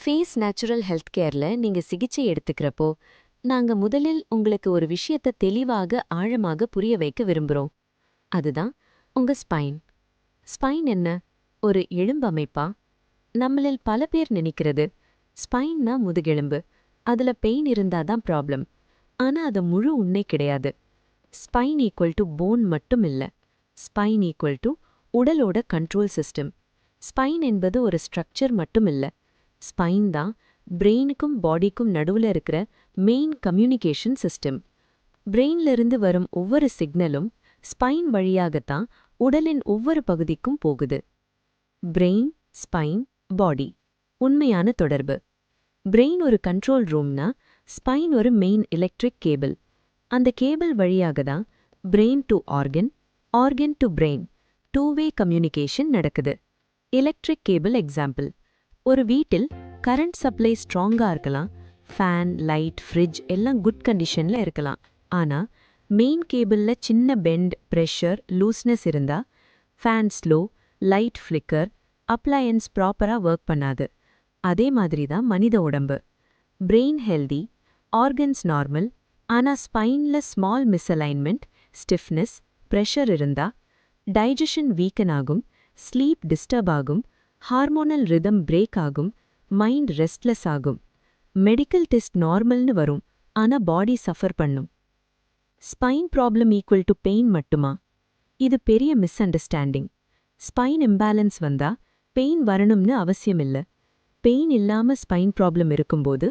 Face Natural Health கேர்ல நீங்க சிகிச்சை எடுத்துக்கிறப்போ, நாங்க முதலில் உங்களுக்கு ஒரு விஷயத்த தெளிவாக, ஆழமாக புரிய வைக்க விரும்புறோம். அதுதான் உங்க ஸ்பைன். ஸ்பைன் என்ன? ஒரு எலும்பு அமைப்பா? நம்மளில் பல பேர் நினைக்கிறது, ஸ்பைன்னா முதுகெலும்பு. அதுல பெயின் இருந்தாதான் ப்ராப்ளம். ஆனா அது முழு உண்மை கிடையாது. ஸ்பைன் ஈக்குவல் டு போன் மட்டும் இல்ல. ஸ்பைன் ஈக்குவல் டு உடலோட கண்ட்ரோல் சிஸ்டம். ஸ்பைன் என்பது ஒரு ஸ்ட்ரக்சர் மட்டும் இல்ல. ஸ்பைன் தான் பிரெயினுக்கும் பாடிக்கும் நடுவுல இருக்கிற மெயின் கம்யூனிகேஷன் சிஸ்டம். பிரெயின்ல இருந்து வரும் ஒவ்வொரு சிக்னலும் ஸ்பைன் வழியாகத்தான் உடலின் ஒவ்வொரு பகுதிக்கும் போகுது. பிரெயின், ஸ்பைன், பாடி உண்மையான தொடர்பு. பிரெயின் ஒரு கண்ட்ரோல் ரூம்னா, ஸ்பைன் ஒரு மெயின் எலக்ட்ரிக் கேபிள். அந்த கேபிள் வழியாக தான் brain to organ, organ to brain two way communication நடக்குது. Electric cable example. ஒரு வீட்டில் கரண்ட் சப்ளை ஸ்ட்ராங்கா இருக்கலாம், ஃபேன், லைட், ஃப்ரிட்ஜ் எல்லாம் குட் கண்டிஷன்ல இருக்கலாம். ஆனா மெயின் கேபிள்ல சின்ன பெண்ட், பிரஷர், லூஸ்னஸ் இருந்தா fan slow, light flicker, appliances ப்ராப்பரா ஒர்க் பண்ணாது. அதே மாதிரி தான் மனித உடம்பு. பிரெயின் ஹெல்தி, ஆர்கன்ஸ் நார்மல், ஆனா ஸ்பைன்ல ஸ்மால் மிஸ்அலைன்மெண்ட், ஸ்டிஃப்னஸ், பிரஷர் இருந்தா டைஜஷன் வீக்கன் ஆகும், ஸ்லீப் டிஸ்டர்ப் ஆகும், ஹார்மோனல் ரிதம் பிரேக் ஆகும், மைண்ட் ரெஸ்ட்லெஸ் ஆகும். மெடிக்கல் டெஸ்ட் நார்மல்னு வரும், ஆனா பாடி சஃபர் பண்ணும். Spine problem equal to pain மட்டுமா? இது பெரிய மிஸ் அண்டர்ஸ்டாண்டிங். ஸ்பைன் இம்பேலன்ஸ் வந்தா பெயின் வரணும்னு அவசியம் இல்ல. பெயின் இல்லாம ஸ்பைன் ப்ராப்ளம் இருக்கும்போது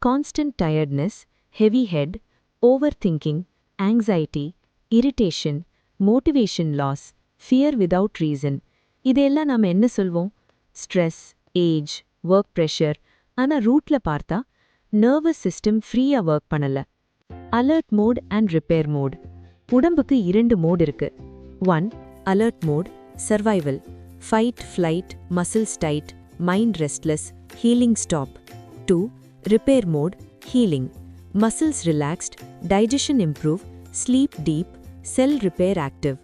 constant tiredness, heavy head, overthinking, anxiety, irritation, motivation loss, fear without reason, இதெல்லாம் நாம என்ன சொல்வோம்? Stress, age, work pressure. ஆனா ரூட்ல பார்த்தா நர்வஸ் சிஸ்டம் ஃப்ரீயா ஒர்க் பண்ணல. Alert mode and repair mode. உடம்புக்கு 2 மோட் இருக்கு. 1 alert mode, survival, fight, flight, muscles tight, mind restless, healing stop. 2 repair mode, healing, muscles relaxed, digestion improve, sleep deep, cell repair active.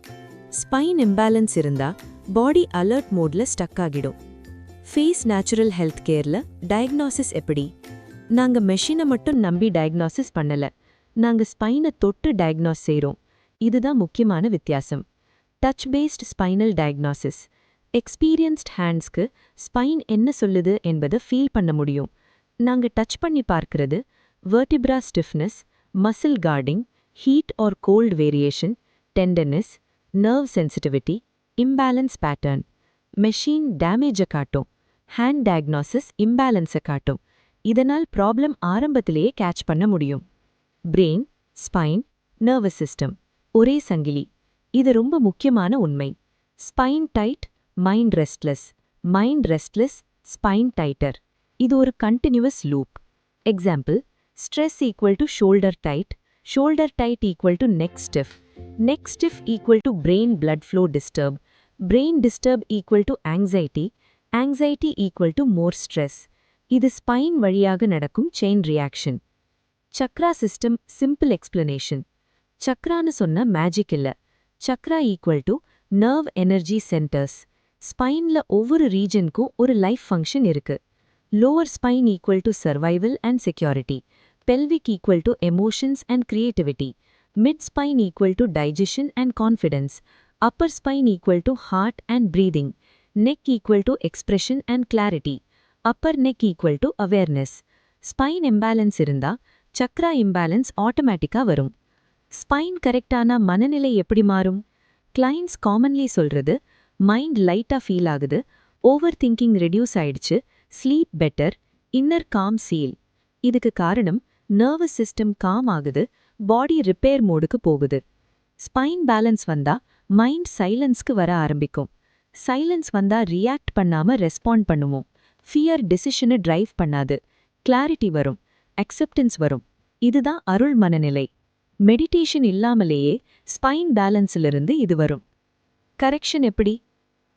Spine imbalance இருந்தா body alert மோட்ல stuck ஆகிடும். Face Natural Health கேர்ல diagnosis எப்படி? நாங்க மெஷினை மட்டும் நம்பி diagnosis பண்ணல. நாங்க ஸ்பைனை தொட்டு டயக்னாஸ் செய்றோம். இதுதான் முக்கியமான வித்தியாசம். Touch based spinal diagnosis. Experienced ஹேண்ட்ஸ்க்கு ஸ்பைன் என்ன சொல்லுது என்பதை ஃபீல் பண்ண முடியும். நாங்க டச் பண்ணி பார்க்கிறது vertebra stiffness, muscle guarding, heat or cold variation, tenderness, nerve sensitivity, imbalance pattern. Machine டேமேஜை காட்டும், ஹேண்ட் டயக்னாசிஸ் இம்பேலன்ஸை காட்டும். இதனால் ப்ராப்ளம் ஆரம்பத்திலேயே கேட்ச் பண்ண முடியும். பிரெயின், ஸ்பைன், நர்வஸ் சிஸ்டம் ஒரே சங்கிலி. இது ரொம்ப முக்கியமான உண்மை. Spine tight, mind restless, mind restless, spine tighter. இது ஒரு continuous loop. Example, stress equal to shoulder tight, shoulder tight equal to neck stiff, neck stiff equal to brain blood flow disturb, brain disturb equal to anxiety, anxiety equal to more stress. இது ஸ்பைன் வழியாக நடக்கும் chain reaction. Chakra system simple explanation. சக்ரான்னு சொன்ன magic இல்ல. Chakra equal to nerve energy centres. ஸ்பைன்ல ஒவ்வொரு ரீஜனுக்கும் ஒரு லைஃப் ஃபங்க்ஷன் இருக்கு. Lower spine equal to survival and security, pelvic equal to emotions and creativity, mid spine equal to digestion and confidence, upper spine equal to heart and breathing, neck equal to expression and clarity, upper neck equal to awareness. Spine imbalance இருந்தா chakra imbalance ஆட்டோமேட்டிக்கா வரும். Spine கரெக்டானா மனநிலை எப்படி மாறும்? Clients commonly சொல்றது, mind லைட்டா feel ஆகுது, over thinking reduce ஆயிடுச்சு, sleep better, inner com seal. இதுக்கு காரணம் நர்வஸ் சிஸ்டம் காம் ஆகுது, பாடி ரிப்பேர் மோடுக்கு போகுது. ஸ்பைன் பேலன்ஸ் வந்தா மைண்ட் சைலன்ஸ்க்கு வர ஆரம்பிக்கும். சைலன்ஸ் வந்தா ரியாக்ட் பண்ணாம ரெஸ்பாண்ட் பண்ணுவோம். ஃபியர் டிசிஷனை டிரைவ் பண்ணாது. கிளாரிட்டி வரும், அக்செப்டன்ஸ் வரும். இதுதான் அருள் மனநிலை. மெடிடேஷன் இல்லாமலேயே ஸ்பைன் பேலன்ஸிலிருந்து இது வரும். கரெக்ஷன் எப்படி?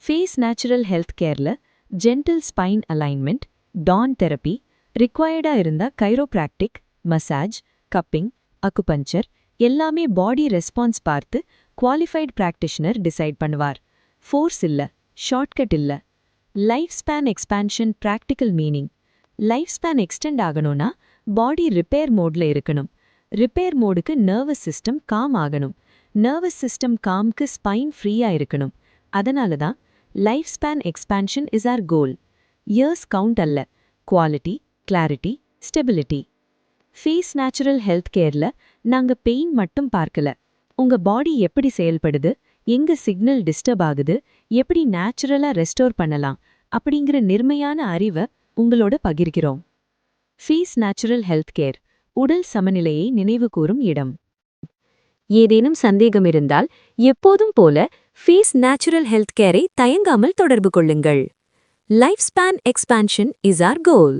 ஃபேஸ் நேச்சுரல் ஹெல்த் கேர்ல ஜென்டில் ஸ்பைன் அலைன்மெண்ட், டான் தெரப்பி, ரிக்வயர்டா இருந்தா கைரோப்ராக்டிக், மசாஜ், கப்பிங், அக்குபஞ்சர் எல்லாமே பாடி ரெஸ்பான்ஸ் பார்த்து குவாலிஃபைட் பிராக்டிஷனர் டிசைட் பண்ணுவார். ஃபோர்ஸ் இல்ல, ஷார்ட்கட் இல்ல. Life span expansion practical meaning. Life span extend ஆகணும்னா பாடி ரிப்பேர் மோட்ல இருக்கணும். ரிப்பேர் மோடுக்கு நர்வஸ் சிஸ்டம் காம் ஆகணும். நர்வஸ் சிஸ்டம் காம்க்கு ஸ்பைன் ஃப்ரீயா இருக்கணும். அதனால தான் life span expansion is our goal. Years count அல்ல, quality, clarity, stability. Face Natural Health கேர்ல நாங்க பெயின் மட்டும் பார்க்கல, உங்க பாடி எப்படி செயல்படுது, எங்க சிக்னல் டிஸ்டர்ப் ஆகுது, எப்படி நேச்சுரலா ரெஸ்டோர் பண்ணலாம் அப்படிங்கிற நிர்மையான அறிவை உங்களோட பகிர்கிறோம். ஃபேஸ் நேச்சுரல் ஹெல்த் கேர், உடல் சமநிலையை நினைவுகூரும் இடம். ஏதேனும் சந்தேகம் இருந்தால் எப்போதும் போல ஃபேஸ் நேச்சுரல் ஹெல்த் கேரை தயங்காமல் தொடர்பு கொள்ளுங்கள். Life span expansion is our goal.